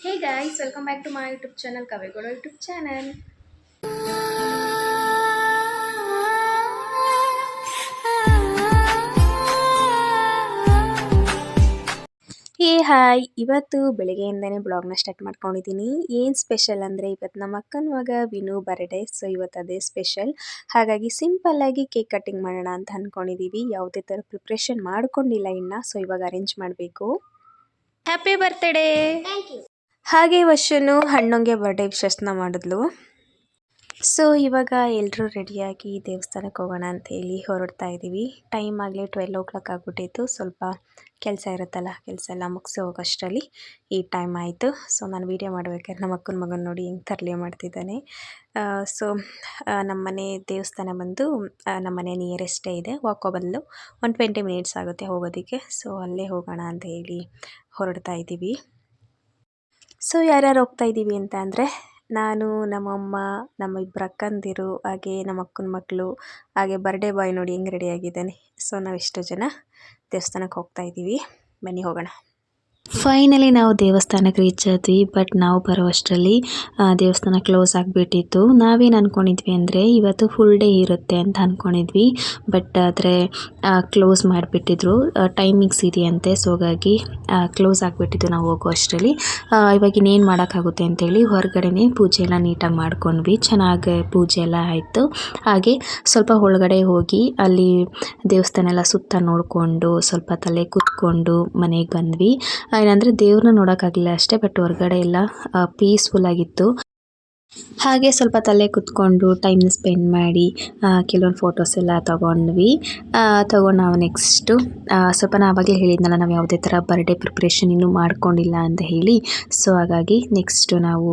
Hey guys, welcome back to my YouTube channel, Kavegoda YouTube channel. Hi ಇವತ್ತು ಬೆಳಗ್ಗೆಯಿಂದನೇ ಬ್ಲಾಗ್ನ start ಮಾಡ್ಕೊಂಡಿದ್ದೀನಿ. ಏನು special ಅಂದರೆ ಇವತ್ತು ನಮ್ಮ ಅಕ್ಕನ ಮಗ ವಿನು ಬರ್ಡೇ. ಸೊ ಇವತ್ತು ಅದೇ ಸ್ಪೆಷಲ್. ಹಾಗಾಗಿ ಸಿಂಪಲ್ಲಾಗಿ ಕೇಕ್ ಕಟ್ಟಿಂಗ್ ಮಾಡೋಣ ಅಂತ ಅಂದ್ಕೊಂಡಿದ್ದೀವಿ. ಯಾವುದೇ ಥರ ಪ್ರಿಪ್ರೇಷನ್ ಮಾಡ್ಕೊಂಡಿಲ್ಲ ಇನ್ನು. ಸೊ ಇವಾಗ ಅರೇಂಜ್ ಮಾಡಬೇಕು. Happy birthday. ಹಾಗೆ ವರ್ಷನು ಹಣ್ಣಂಗೆ ಬರ್ಡೇ ವಿಶಸ್ನ ಮಾಡಿದ್ಲು. ಸೊ ಇವಾಗ ಎಲ್ಲರೂ ರೆಡಿಯಾಗಿ ದೇವಸ್ಥಾನಕ್ಕೆ ಹೋಗೋಣ ಅಂಥೇಳಿ ಹೊರಡ್ತಾ ಇದ್ದೀವಿ. ಟೈಮ್ ಆಗಲಿ 12 ಆಗ್ಬಿಟ್ಟಿತ್ತು. ಸ್ವಲ್ಪ ಕೆಲಸ ಇರುತ್ತಲ್ಲ, ಕೆಲಸ ಎಲ್ಲ ಮುಗಿಸಿ ಹೋಗೋಷ್ಟರಲ್ಲಿ ಈ ಟೈಮ್ ಆಯಿತು. ಸೊ ನಾನು ವೀಡಿಯೋ ಮಾಡಬೇಕಾದ್ರೆ ನಮ್ಮ ಅಕ್ಕನ ಮಗನ ನೋಡಿ ಹೆಂಗೆ ತರಲೆ ಮಾಡ್ತಿದ್ದಾನೆ. ಸೊ ನಮ್ಮನೆ ದೇವಸ್ಥಾನ ಬಂದು ನಮ್ಮನೆ ನಿಯರೆಸ್ಟೇ ಇದೆ. ಬದಲು 20 ಮಿನಿಟ್ಸ್ ಆಗುತ್ತೆ ಹೋಗೋದಕ್ಕೆ. ಸೊ ಅಲ್ಲೇ ಹೋಗೋಣ ಅಂತ ಹೇಳಿ ಹೊರಡ್ತಾ ಇದ್ದೀವಿ. ಸೊ ಯಾರ್ಯಾರು ಹೋಗ್ತಾ ಇದ್ದೀವಿ ಅಂತ ಅಂದರೆ ನಾನು, ನಮ್ಮಮ್ಮ, ನಮ್ಮ ಇಬ್ಬರು ಅಕ್ಕಂದಿರು, ಹಾಗೆ ನಮ್ಮ ಅಕ್ಕನ ಮಕ್ಕಳು, ಹಾಗೆ ಬರ್ಡೇ ಬಾಯ್ ನೋಡಿ ಹೆಂಗೆ ರೆಡಿಯಾಗಿದ್ದಾನೆ. ಸೊ ನಾವಿಷ್ಟು ಜನ ದೇವಸ್ಥಾನಕ್ಕೆ ಹೋಗ್ತಾ ಇದ್ದೀವಿ. ಬನ್ನಿ ಹೋಗೋಣ. ಫೈನಲಿ ನಾವು ದೇವಸ್ಥಾನಕ್ಕೆ ರೀಚ್ ಆದ್ವಿ. ಬಟ್ ನಾವು ಬರೋಷ್ಟರಲ್ಲಿ ದೇವಸ್ಥಾನ ಕ್ಲೋಸ್ ಆಗಿಬಿಟ್ಟಿತ್ತು. ನಾವೇನು ಅಂದ್ಕೊಂಡಿದ್ವಿ ಅಂದರೆ ಇವತ್ತು ಫುಲ್ ಡೇ ಇರುತ್ತೆ ಅಂತ ಅಂದ್ಕೊಂಡಿದ್ವಿ. ಬಟ್ ಆದರೆ ಕ್ಲೋಸ್ ಮಾಡಿಬಿಟ್ಟಿದ್ರು. ಟೈಮಿಂಗ್ಸ್ ಇದೆಯಂತೆ. ಸೊ ಹಾಗಾಗಿ ಕ್ಲೋಸ್ ಆಗಿಬಿಟ್ಟಿತ್ತು ನಾವು ಹೋಗೋ ಅಷ್ಟರಲ್ಲಿ. ಇವಾಗ ಇನ್ನೇನು ಮಾಡೋಕ್ಕಾಗುತ್ತೆ ಅಂತೇಳಿ ಹೊರಗಡೆನೇ ಪೂಜೆ ಎಲ್ಲ ನೀಟಾಗಿ ಮಾಡ್ಕೊಂಡ್ವಿ. ಚೆನ್ನಾಗಿ ಪೂಜೆ ಎಲ್ಲ ಆಯಿತು. ಹಾಗೆ ಸ್ವಲ್ಪ ಒಳಗಡೆ ಹೋಗಿ ಅಲ್ಲಿ ದೇವಸ್ಥಾನ ಎಲ್ಲ ಸುತ್ತ ನೋಡಿಕೊಂಡು ಸ್ವಲ್ಪ ತಲೆ ಕೂತ್ಕೊಂಡು ಮನೆಗೆ ಬಂದ್ವಿ. ಏನಂದರೆ ದೇವ್ರನ್ನ ನೋಡೋಕ್ಕಾಗಲಿಲ್ಲ ಅಷ್ಟೇ. ಬಟ್ ಹೊರಗಡೆ ಎಲ್ಲ ಪೀಸ್ಫುಲ್ ಆಗಿತ್ತು. ಹಾಗೆ ಸ್ವಲ್ಪ ತಲೆ ಕುತ್ಕೊಂಡು ಟೈಮ್ನ ಸ್ಪೆಂಡ್ ಮಾಡಿ ಕೆಲವೊಂದು ಫೋಟೋಸ್ ಎಲ್ಲ ತೊಗೊಂಡು ನಾವು ನೆಕ್ಸ್ಟು ಸ್ವಲ್ಪ ಆವಾಗಲೇ ಹೇಳಿದ್ನಲ್ಲ, ನಾವು ಯಾವುದೇ ಥರ ಬರ್ಡೇ ಪ್ರಿಪ್ರೇಷನ್ ಇನ್ನೂ ಮಾಡ್ಕೊಂಡಿಲ್ಲ ಅಂತ ಹೇಳಿ. ಸೊ ಹಾಗಾಗಿ ನೆಕ್ಸ್ಟು ನಾವು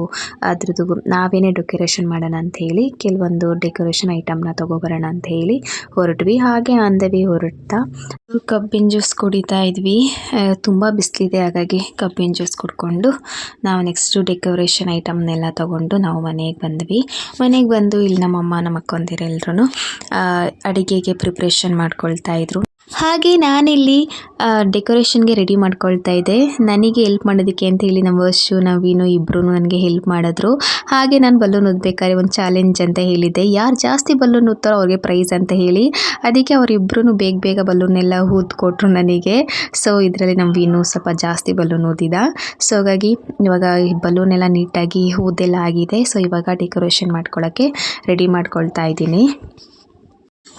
ಅದ್ರದ್ದು ನಾವೇನೇ ಡೆಕೋರೇಷನ್ ಮಾಡೋಣ ಅಂತ ಹೇಳಿ ಕೆಲವೊಂದು ಡೆಕೋರೇಷನ್ ಐಟಮ್ನ ತೊಗೊಬರೋಣ ಅಂತ ಹೇಳಿ ಹೊರಟ್ವಿ. ಹಾಗೆ ಆಂದವಿ ಹೊರಡ್ತಾ ಕಬ್ಬಿನ ಜ್ಯೂಸ್ ಕುಡಿತಾ ಇದ್ವಿ. ತುಂಬ ಬಿಸಿಲಿದೆ, ಹಾಗಾಗಿ ಕಬ್ಬಿನ ಜ್ಯೂಸ್ ಕುಡ್ಕೊಂಡು ನಾವು ನೆಕ್ಸ್ಟು ಡೆಕೋರೇಷನ್ ಐಟಮ್ನೆಲ್ಲ ತೊಗೊಂಡು ನಾವು ಮನೆಗೆ ಬಂದು ಇಲ್ಲಿ ನಮ್ಮಮ್ಮ ನಮ್ಮ ಅಕ್ಕಂದಿರೆಲ್ಲರೂ ಅಡುಗೆಗೆ ಪ್ರಿಪ್ರೇಷನ್ ಮಾಡ್ಕೊಳ್ತಾ ಇದ್ರು. ಹಾಗೆ ನಾನಿಲ್ಲಿ ಡೆಕೋರೇಷನ್ಗೆ ರೆಡಿ ಮಾಡ್ಕೊಳ್ತಾ ಇದ್ದೆ. ನನಗೆ ಹೆಲ್ಪ್ ಮಾಡೋದಕ್ಕೆ ಅಂತ ಹೇಳಿ ನಮ್ಮ ವರ್ಷು ನವೀನು ಇಬ್ಬರು ನನಗೆ ಹೆಲ್ಪ್ ಮಾಡಿದ್ರು. ಹಾಗೆ ನಾನು ಬಲೂನ್ ಊದಬೇಕಾದ್ರೆ ಒಂದು ಚಾಲೆಂಜ್ ಅಂತ ಹೇಳಿದ್ದೆ, ಯಾರು ಜಾಸ್ತಿ ಬಲೂನ್ ಊದ್ತಾರೋ ಅವ್ರಿಗೆ ಪ್ರೈಸ್ ಅಂತ ಹೇಳಿ. ಅದಕ್ಕೆ ಅವರಿಬ್ಬರೂ ಬೇಗ ಬಲೂನೆಲ್ಲ ಊದ್ಕೊಟ್ರು ನನಗೆ. ಸೊ ಇದರಲ್ಲಿ ನಮ್ಮ ವೀನು ಸ್ವಲ್ಪ ಜಾಸ್ತಿ ಬಲೂನ್ ಊದಿದ. ಸೊ ಹಾಗಾಗಿ ಇವಾಗ ಬಲೂನ್ ಎಲ್ಲ ನೀಟಾಗಿ ಊದೆಲ್ಲ ಆಗಿದೆ. ಸೊ ಇವಾಗ ಡೆಕೋರೇಷನ್ ಮಾಡ್ಕೊಳ್ಳೋಕ್ಕೆ ರೆಡಿ ಮಾಡ್ಕೊಳ್ತಾ ಇದ್ದೀನಿ.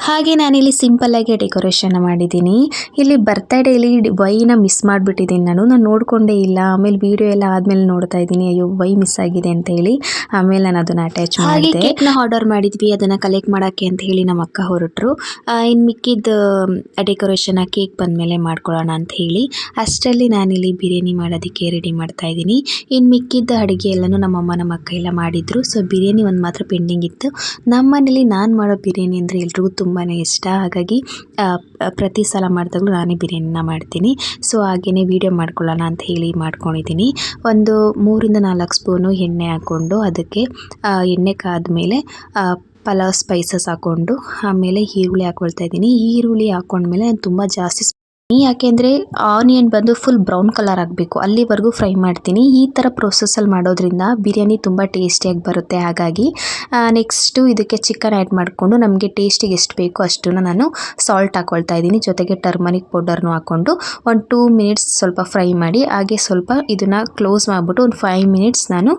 ಹಾಗೆ ನಾನಿಲ್ಲಿ ಸಿಂಪಲ್ಲಾಗಿ ಡೆಕೋರೇಷನ್ ಮಾಡಿದ್ದೀನಿ. ಇಲ್ಲಿ ಬರ್ತಡೇಲಿ ವೈನ ಮಿಸ್ ಮಾಡಿಬಿಟ್ಟಿದ್ದೀನಿ. ನಾನು ನೋಡಿಕೊಂಡೇ ಇಲ್ಲ. ಆಮೇಲೆ ವೀಡಿಯೋ ಎಲ್ಲ ಆದಮೇಲೆ ನೋಡ್ತಾ ಇದ್ದೀನಿ, ಅಯ್ಯೋ ವೈ ಮಿಸ್ ಆಗಿದೆ ಅಂತ ಹೇಳಿ. ಆಮೇಲೆ ನಾನು ಅದನ್ನು ಅಟ್ಯಾಚ್ ಮಾಡಿದೆ. ಕೇಕ್ನ ಆರ್ಡರ್ ಮಾಡಿದ್ವಿ, ಅದನ್ನು ಕಲೆಕ್ಟ್ ಮಾಡೋಕ್ಕೆ ಅಂತ ಹೇಳಿ ನಮ್ಮ ಅಕ್ಕ ಹೊರಟರು. ಇನ್ನು ಮಿಕ್ಕಿದ ಡೆಕೋರೇಷನ್ ಕೇಕ್ ಬಂದಮೇಲೆ ಮಾಡ್ಕೊಳ್ಳೋಣ ಅಂತ ಹೇಳಿ ಅಷ್ಟರಲ್ಲಿ ನಾನಿಲ್ಲಿ ಬಿರಿಯಾನಿ ಮಾಡೋದಕ್ಕೆ ರೆಡಿ ಮಾಡ್ತಾ ಇದ್ದೀನಿ. ಇನ್ನು ಮಿಕ್ಕಿದ್ದ ಅಡುಗೆ ಎಲ್ಲನೂ ನಮ್ಮಮ್ಮ ನಮ್ಮ ಅಕ್ಕ ಎಲ್ಲ ಮಾಡಿದರು. ಸೊ ಬಿರಿಯಾನಿ ಒಂದು ಮಾತ್ರ ಪೆಂಡಿಂಗ್ ಇತ್ತು. ನಮ್ಮ ಮನೇಲಿ ನಾನು ಮಾಡೋ ಬಿರಿಯಾನಿ ಅಂದರೆ ಎಲ್ರಿಗೂ ತುಂಬಾ ಇಷ್ಟ. ಹಾಗಾಗಿ ಪ್ರತಿ ಸಲ ಮಾಡಿದಾಗಲೂ ನಾನೇ ಬಿರಿಯಾನಿನ ಮಾಡ್ತೀನಿ. ಸೊ ಹಾಗೆಯೇ ವೀಡಿಯೋ ಮಾಡ್ಕೊಳ್ಳೋಣ ಅಂತ ಹೇಳಿ ಮಾಡ್ಕೊಂಡಿದ್ದೀನಿ. ಒಂದು 3-4 ಸ್ಪೂನು ಎಣ್ಣೆ ಹಾಕ್ಕೊಂಡು ಅದಕ್ಕೆ ಎಣ್ಣೆ ಕಾದ್ಮೇಲೆ ಪಲಾವ್ ಸ್ಪೈಸಸ್ ಹಾಕ್ಕೊಂಡು ಆಮೇಲೆ ಈರುಳ್ಳಿ ಹಾಕ್ಕೊಳ್ತಾ ಇದ್ದೀನಿ. ಈರುಳ್ಳಿ ಹಾಕ್ಕೊಂಡ್ಮೇಲೆ ನಾನು ತುಂಬ ಜಾಸ್ತಿ ಯಾಕೆಂದರೆ ಆನಿಯನ್ ಬಂದು ಫುಲ್ ಬ್ರೌನ್ ಕಲರ್ ಆಗಬೇಕು, ಅಲ್ಲಿವರೆಗೂ ಫ್ರೈ ಮಾಡ್ತೀನಿ. ಈ ಥರ ಪ್ರೊಸೆಸಲ್ಲಿ ಮಾಡೋದ್ರಿಂದ ಬಿರಿಯಾನಿ ತುಂಬ ಟೇಸ್ಟಿಯಾಗಿ ಬರುತ್ತೆ. ಹಾಗಾಗಿ ನೆಕ್ಸ್ಟು ಇದಕ್ಕೆ ಚಿಕನ್ ಆ್ಯಡ್ ಮಾಡಿಕೊಂಡು ನಮಗೆ ಟೇಸ್ಟಿಗೆ ಎಷ್ಟು ಬೇಕೋ ಅಷ್ಟನ್ನು ನಾನು ಸಾಲ್ಟ್ ಹಾಕ್ಕೊಳ್ತಾ ಇದ್ದೀನಿ. ಜೊತೆಗೆ ಟರ್ಮರಿಕ್ ಪೌಡರ್ನು ಹಾಕ್ಕೊಂಡು ಒಂದು 2 ಮಿನಿಟ್ಸ್ ಸ್ವಲ್ಪ ಫ್ರೈ ಮಾಡಿ ಹಾಗೆ ಸ್ವಲ್ಪ ಇದನ್ನು ಕ್ಲೋಸ್ ಮಾಡಿಬಿಟ್ಟು ಒಂದು 5 ಮಿನಿಟ್ಸ್ ನಾನು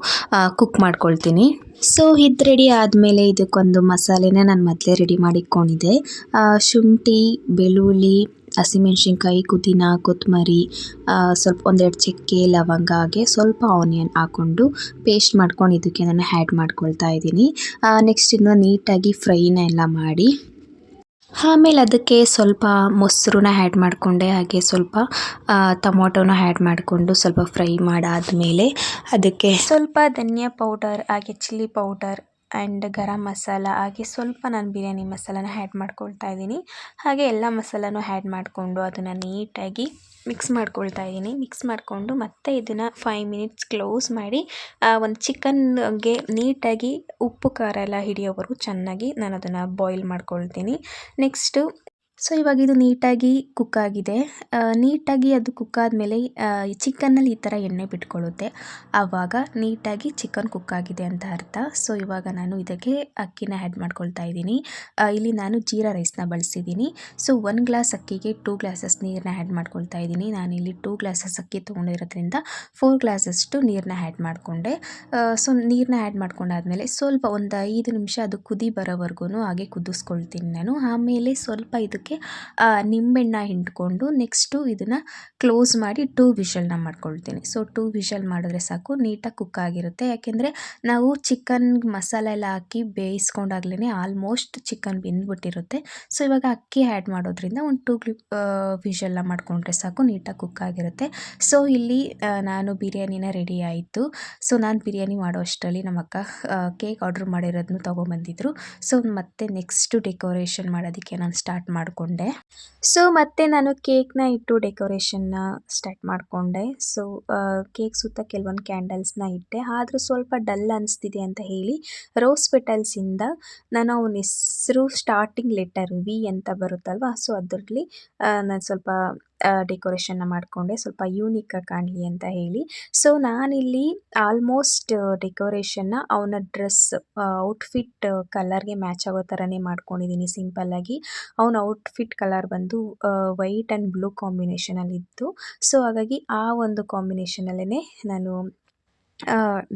ಕುಕ್ ಮಾಡ್ಕೊಳ್ತೀನಿ. ಸೊ ಇದು ರೆಡಿ ಆದಮೇಲೆ ಇದಕ್ಕೊಂದು ಮಸಾಲೆನ ನಾನು ಮೊದಲೇ ರೆಡಿ ಮಾಡಿಟ್ಕೊಂಡಿದ್ದೆ. ಶುಂಠಿ, ಬೆಳ್ಳುಳ್ಳಿ, ಹಸಿಮೆಣ್ಸಿನ್ಕಾಯಿ, ಪುದೀನ, ಕೊತ್ತಂಬರಿ, ಸ್ವಲ್ಪ 1-2 ಚಕ್ಕೆ, ಲವಂಗ, ಹಾಗೆ ಸ್ವಲ್ಪ ಆನಿಯನ್ ಹಾಕ್ಕೊಂಡು ಪೇಸ್ಟ್ ಮಾಡ್ಕೊಂಡು ಇದಕ್ಕೆ ನಾನು ಆ್ಯಡ್ ಮಾಡ್ಕೊಳ್ತಾ ಇದ್ದೀನಿ. ನೆಕ್ಸ್ಟ್ ಇದನ್ನ ನೀಟಾಗಿ ಫ್ರೈನ ಎಲ್ಲ ಮಾಡಿ ಆಮೇಲೆ ಅದಕ್ಕೆ ಸ್ವಲ್ಪ ಮೊಸರನ್ನ ಆ್ಯಡ್ ಮಾಡಿಕೊಂಡೆ. ಹಾಗೆ ಸ್ವಲ್ಪ ಟೊಮೊಟೊನ ಆ್ಯಡ್ ಮಾಡಿಕೊಂಡು ಸ್ವಲ್ಪ ಫ್ರೈ ಮಾಡಾದಮೇಲೆ ಅದಕ್ಕೆ ಸ್ವಲ್ಪ ಧನಿಯಾ ಪೌಡರ್, ಹಾಗೆ chilli powder and garam masala, ಹಾಗೆ ಸ್ವಲ್ಪ ನಾನು ಬಿರಿಯಾನಿ ಮಸಾಲಾನ ಆ್ಯಡ್ ಮಾಡ್ಕೊಳ್ತಾ ಇದ್ದೀನಿ. ಹಾಗೆ ಎಲ್ಲ ಮಸಾಲನೂ ಆ್ಯಡ್ ಮಾಡಿಕೊಂಡು ಅದನ್ನು ನೀಟಾಗಿ ಮಿಕ್ಸ್ ಮಾಡ್ಕೊಳ್ತಾ ಇದ್ದೀನಿ. ಮಿಕ್ಸ್ ಮಾಡಿಕೊಂಡು ಮತ್ತೆ ಇದನ್ನು 5 ಮಿನಿಟ್ಸ್ ಕ್ಲೋಸ್ ಮಾಡಿ ಒಂದು ಚಿಕನ್ಗೆ ನೀಟಾಗಿ ಉಪ್ಪು ಖಾರ ಎಲ್ಲ ಹಿಡಿಯೋವರೆಗೂ ಚೆನ್ನಾಗಿ ನಾನು ಅದನ್ನು ಬಾಯ್ಲ್ ಮಾಡ್ಕೊಳ್ತೀನಿ. ನೆಕ್ಸ್ಟು ಸೊ ಇವಾಗ ಇದು ನೀಟಾಗಿ ಕುಕ್ ಆಗಿದೆ. ನೀಟಾಗಿ ಅದು ಕುಕ್ ಆದಮೇಲೆ ಚಿಕನ್ನಲ್ಲಿ ಈ ಥರ ಎಣ್ಣೆ ಬಿಟ್ಕೊಳ್ಳುತ್ತೆ. ಆವಾಗ ನೀಟಾಗಿ ಚಿಕನ್ ಕುಕ್ ಆಗಿದೆ ಅಂತ ಅರ್ಥ. ಸೊ ಇವಾಗ ನಾನು ಇದಕ್ಕೆ ಅಕ್ಕಿನ ಆ್ಯಡ್ ಮಾಡ್ಕೊಳ್ತಾ ಇದ್ದೀನಿ. ಇಲ್ಲಿ ನಾನು ಜೀರಾ ರೈಸ್ನ ಬಳಸಿದ್ದೀನಿ. ಸೊ 1 ಗ್ಲಾಸ್ ಅಕ್ಕಿಗೆ 2 ಗ್ಲಾಸಸ್ ನೀರನ್ನ ಆ್ಯಡ್ ಮಾಡ್ಕೊಳ್ತಾ ಇದ್ದೀನಿ. ನಾನಿಲ್ಲಿ 2 ಗ್ಲಾಸಸ್ ಅಕ್ಕಿ ತೊಗೊಂಡಿರೋದ್ರಿಂದ 4 ಗ್ಲಾಸಷ್ಟು ನೀರನ್ನ ಆ್ಯಡ್ ಮಾಡಿಕೊಂಡೆ. ಸೊ ನೀರನ್ನ ಆ್ಯಡ್ ಮಾಡ್ಕೊಂಡಾದ್ಮೇಲೆ ಸ್ವಲ್ಪ ಒಂದು 5 ನಿಮಿಷ ಅದು ಕುದಿ ಬರೋವರೆಗೂ ಹಾಗೆ ಕುದಿಸ್ಕೊಳ್ತೀನಿ ನಾನು. ಆಮೇಲೆ ಸ್ವಲ್ಪ ಇದಕ್ಕೆ ನಿಂಬೆಹಣ್ಣ ಹಿಂಡ್ಕೊಂಡು ನೆಕ್ಸ್ಟು ಇದನ್ನು ಕ್ಲೋಸ್ ಮಾಡಿ 2 ವಿಷಲ್ನ ಮಾಡ್ಕೊಳ್ತೀನಿ. ಸೊ 2 ವಿಷಲ್ ಮಾಡಿದ್ರೆ ಸಾಕು, ನೀಟಾಗಿ ಕುಕ್ ಆಗಿರುತ್ತೆ. ಯಾಕೆಂದರೆ ನಾವು ಚಿಕನ್ ಮಸಾಲೆ ಎಲ್ಲ ಹಾಕಿ ಬೇಯಿಸ್ಕೊಂಡಾಗ್ಲೇ ಆಲ್ಮೋಸ್ಟ್ ಚಿಕನ್ ಬೆಂದ್ಬಿಟ್ಟಿರುತ್ತೆ. ಸೊ ಇವಾಗ ಅಕ್ಕಿ ಆ್ಯಡ್ ಮಾಡೋದ್ರಿಂದ ಒಂದು 2 ವಿಷಲ್ನ ಮಾಡಿಕೊಂಡ್ರೆ ಸಾಕು, ನೀಟಾಗಿ ಕುಕ್ ಆಗಿರುತ್ತೆ. ಸೊ ಇಲ್ಲಿ ನಾನು ಬಿರಿಯಾನಿನ ರೆಡಿ ಆಯಿತು. ಸೊ ನಾನು ಬಿರಿಯಾನಿ ಮಾಡೋ ಅಷ್ಟರಲ್ಲಿ ನಮ್ಮ ಅಕ್ಕ ಕೇಕ್ ಆರ್ಡ್ರ್ ಮಾಡಿರೋದನ್ನು ತೊಗೊಂಬಂದಿದ್ರು. ಸೊ ಮತ್ತೆ ನೆಕ್ಸ್ಟು ಡೆಕೋರೇಷನ್ ಮಾಡೋದಕ್ಕೆ ನಾನು ಸ್ಟಾರ್ಟ್ ಮಾಡಿಕೊಂಡೆ. ಸೊ ಮತ್ತೆ ನಾನು ಕೇಕ್ನ ಇಟ್ಟು ಡೆಕೋರೇಷನ್ನ ಸ್ಟಾರ್ಟ್ ಮಾಡಿಕೊಂಡೆ. ಸೊ ಕೇಕ್ ಸುತ್ತ ಕೆಲವೊಂದು ಕ್ಯಾಂಡಲ್ಸ್ನ ಇಟ್ಟೆ. ಆದರೂ ಸ್ವಲ್ಪ ಡಲ್ ಅನಿಸ್ತಿದೆ ಅಂತ ಹೇಳಿ ರೋಸ್ ಪೆಟಲ್ಸಿಂದ ನಾನು ಅವನ ಹೆಸರು ಸ್ಟಾರ್ಟಿಂಗ್ ಲೆಟರ್ ವಿ ಅಂತ ಬರುತ್ತಲ್ವ, ಸೊ ಅದರಲ್ಲಿ ನಾನು ಸ್ವಲ್ಪ ಡೆಕೋರೇಷನ್ನ ಮಾಡಿಕೊಂಡೆ, ಸ್ವಲ್ಪ ಯೂನಿಕಾಗಿ ಕಾಣಲಿ ಅಂತ ಹೇಳಿ. ಸೊ ನಾನಿಲ್ಲಿ ಆಲ್ಮೋಸ್ಟ್ ಡೆಕೋರೇಷನ್ನ ಅವನ ಡ್ರೆಸ್ ಔಟ್ಫಿಟ್ ಕಲರ್ಗೆ ಮ್ಯಾಚ್ ಆಗೋ ಥರನೇ ಮಾಡ್ಕೊಂಡಿದ್ದೀನಿ ಸಿಂಪಲ್ಲಾಗಿ. ಅವನ ಔಟ್ಫಿಟ್ ಕಲರ್ ಬಂದು ವೈಟ್ ಆ್ಯಂಡ್ ಬ್ಲೂ ಕಾಂಬಿನೇಷನಲ್ಲಿತ್ತು. ಸೊ ಹಾಗಾಗಿ ಆ ಒಂದು ಕಾಂಬಿನೇಷನಲ್ಲೇ ನಾನು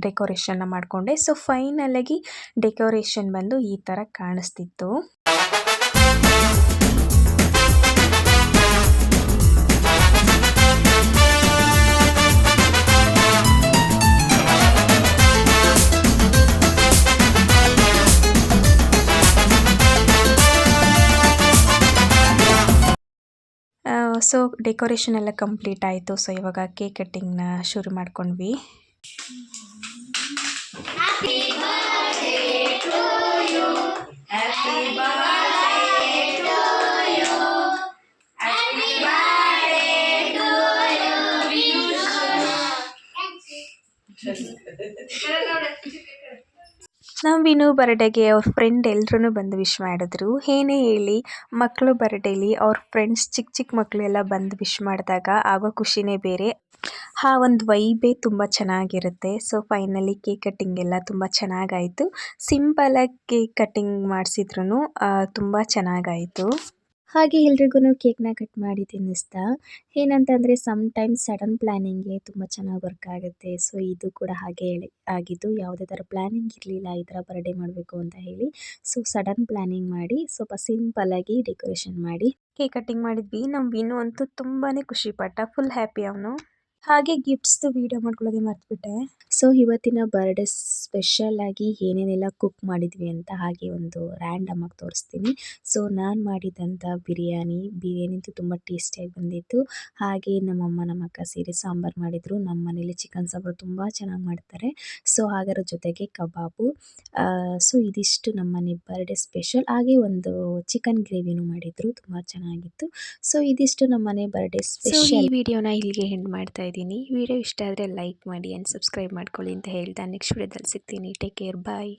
ಡೆಕೋರೇಷನ್ನ ಮಾಡಿಕೊಂಡೆ. ಸೊ ಫೈನಲಾಗಿ ಡೆಕೋರೇಷನ್ ಬಂದು ಈ ಥರ ಕಾಣಿಸ್ತಿತ್ತು. ಸೊ ಡೆಕೋರೇಷನ್ ಎಲ್ಲ ಕಂಪ್ಲೀಟ್ ಆಯಿತು. ಸೊ ಇವಾಗ ಕೇಕ್ ಕಟ್ಟಿಂಗ್ನ ಶುರು ಮಾಡ್ಕೊಂಡ್ವಿ. ನಮ್ಮ ವಿನು ಬರ್ಡೇಗೆ ಅವ್ರ ಫ್ರೆಂಡ್ ಎಲ್ಲರೂ ಬಂದು ವಿಶ್ ಮಾಡಿದ್ರು. ಏನೇ ಹೇಳಿ ಮಕ್ಕಳು ಬರ್ಡೇಲಿ ಅವ್ರ ಫ್ರೆಂಡ್ಸ್ ಚಿಕ್ಕ ಮಕ್ಕಳೆಲ್ಲ ಬಂದು ವಿಶ್ ಮಾಡಿದಾಗ ಆಗೋ ಖುಷಿನೇ ಬೇರೆ. ಆ ಒಂದು ವೈಬೇ ತುಂಬ ಚೆನ್ನಾಗಿರುತ್ತೆ. ಸೊ ಫೈನಲಿ ಕೇಕ್ ಕಟ್ಟಿಂಗ್ ಎಲ್ಲ ತುಂಬ ಚೆನ್ನಾಗಾಯಿತು. ಸಿಂಪಲಾಗಿ ಕೇಕ್ ಕಟ್ಟಿಂಗ್ ಮಾಡಿಸಿದ್ರು ತುಂಬ ಚೆನ್ನಾಗಾಯಿತು. ಹಾಗೆ ಎಲ್ರಿಗೂ ಕೇಕ್ನ ಕಟ್ ಮಾಡಿ ತಿನ್ನಿಸ್ತಾ, ಏನಂತಂದರೆ ಸಮ್ಟೈಮ್ಸ್ ಸಡನ್ ಪ್ಲ್ಯಾನಿಂಗ್ಗೆ ತುಂಬ ಚೆನ್ನಾಗಿ ವರ್ಕ್ ಆಗುತ್ತೆ. ಸೊ ಇದು ಕೂಡ ಹಾಗೆ ಆಗಿದ್ದು. ಯಾವುದೇ ಥರ ಪ್ಲ್ಯಾನಿಂಗ್ ಇರಲಿಲ್ಲ ಈ ಥರ ಬರ್ಡೇ ಮಾಡಬೇಕು ಅಂತ ಹೇಳಿ. ಸೊ ಸಡನ್ ಪ್ಲ್ಯಾನಿಂಗ್ ಮಾಡಿ ಸ್ವಲ್ಪ ಸಿಂಪಲ್ಲಾಗಿ ಡೆಕೋರೇಷನ್ ಮಾಡಿ ಕೇಕ್ ಕಟ್ಟಿಂಗ್ ಮಾಡಿದ್ವಿ. ನಮ್ಮ ವಿನು ಅಂತೂ ತುಂಬಾ ಖುಷಿಪಟ್ಟ, ಫುಲ್ ಹ್ಯಾಪಿ ಅವನು. ಹಾಗೆ ಗಿಫ್ಟ್ಸ್ದು ವೀಡಿಯೋ ಮಾಡ್ಕೊಳ್ಳೋದೇ ಮರ್ತ್ಬಿಟ್ಟೆ. ಸೊ ಇವತ್ತಿನ ಬರ್ಡೇ ಸ್ಪೆಷಲಾಗಿ ಏನೇನೆಲ್ಲ ಕುಕ್ ಮಾಡಿದ್ವಿ ಅಂತ ಹಾಗೆ ಒಂದು ರ್ಯಾಂಡಮ್ ಆಗಿ ತೋರಿಸ್ತೀನಿ. ಸೊ ನಾನು ಮಾಡಿದಂಥ ಬಿರಿಯಾನಿಂತೂ ತುಂಬ ಟೇಸ್ಟಿಯಾಗಿ ಬಂದಿತ್ತು. ಹಾಗೆ ನಮ್ಮಮ್ಮ ನಮ್ಮ ಅಕ್ಕ ಸೇರಿ ಸಾಂಬಾರು ಮಾಡಿದರು. ನಮ್ಮ ಮನೇಲಿ ಚಿಕನ್ ಸಾಂಬಾರು ತುಂಬ ಚೆನ್ನಾಗಿ ಮಾಡ್ತಾರೆ. ಸೊ ಅದರ ಜೊತೆಗೆ ಕಬಾಬು. ಸೊ ಇದಿಷ್ಟು ನಮ್ಮ ಮನೆ ಬರ್ಡೇ ಸ್ಪೆಷಲ್. ಹಾಗೆ ಒಂದು ಚಿಕನ್ ಗ್ರೇವಿನೂ ಮಾಡಿದರು, ತುಂಬ ಚೆನ್ನಾಗಿತ್ತು. ಸೊ ಇದಿಷ್ಟು ನಮ್ಮ ಮನೆ ಬರ್ಡೇ ಸ್ಪೆಷಲ್. ಈ ವಿಡಿಯೋನ ಇಲ್ಲಿಗೆ ಎಂಡ್ ಮಾಡ್ತಾ ಇದ್ದೀನಿ. ವಿಡಿಯೋ ಇಷ್ಟ ಆದರೆ ಲೈಕ್ ಮಾಡಿ ಆ್ಯಂಡ್ ಸಬ್ಸ್ಕ್ರೈಬ್ ಮಾಡ್ಕೊಳ್ಳಿ ಅಂತ ಹೇಳ್ತಾ ನೆಕ್ಸ್ಟ್ ವಿಡಿಯೋದಲ್ಲಿ ಸಿಗ್ತೀನಿ. ಟೇಕ್ ಕೇರ್, ಬಾಯ್.